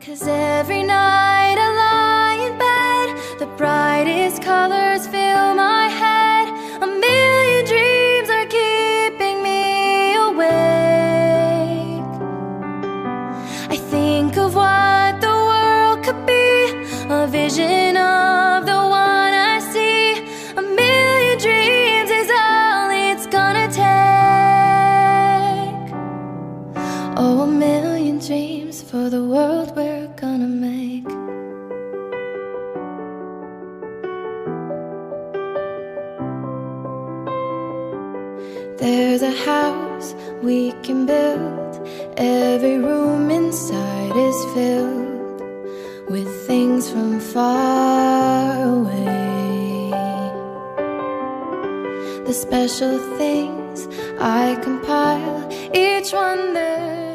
'Cause every night I lie in bed, the brightest colors fill my head. A million dreams are keeping me awake. I think of what the world could be, a vision of the one I see. A million dreams is all it's gonna take. Oh, a million dreams for the world we're gonna make. There's a house we can build, every room inside is filled with things from far away. The special things I compile, each one there